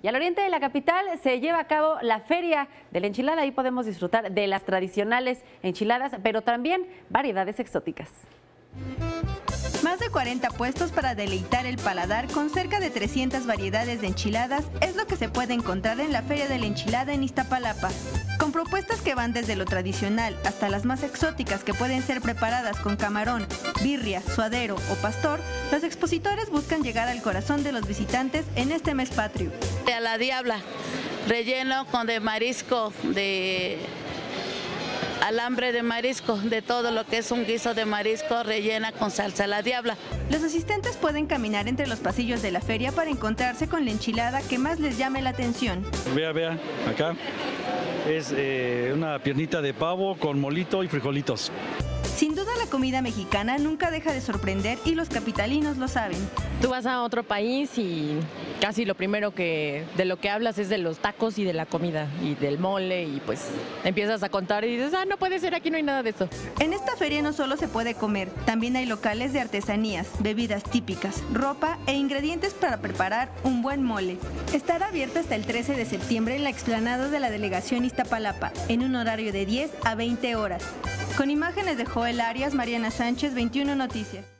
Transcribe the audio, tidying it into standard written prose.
Y al oriente de la capital se lleva a cabo la Feria de la Enchilada. Ahí podemos disfrutar de las tradicionales enchiladas, pero también variedades exóticas. Más de 40 puestos para deleitar el paladar con cerca de 300 variedades de enchiladas es lo que se puede encontrar en la Feria de la Enchilada en Iztapalapa. Con propuestas que van desde lo tradicional hasta las más exóticas que pueden ser preparadas con camarón, birria, suadero o pastor, los expositores buscan llegar al corazón de los visitantes en este mes patrio. A la diabla, relleno con de marisco, de alambre de marisco, de todo lo que es un guiso de marisco, rellena con salsa a la diabla. Los asistentes pueden caminar entre los pasillos de la feria para encontrarse con la enchilada que más les llame la atención. Vea, acá es una piernita de pavo con molito y frijolitos. Sin duda la comida mexicana nunca deja de sorprender y los capitalinos lo saben. Tú vas a otro país y casi lo primero de lo que hablas es de los tacos y de la comida y del mole y pues empiezas a contar y dices, no puede ser, aquí no hay nada de eso. En esta feria no solo se puede comer, también hay locales de artesanías, bebidas típicas, ropa e ingredientes para preparar un buen mole. Estará abierto hasta el 13 de septiembre en la explanada de la delegación Iztapalapa, en un horario de 10 a 20 horas. Con imágenes de Joel Arias, Mariana Sánchez, 21 Noticias.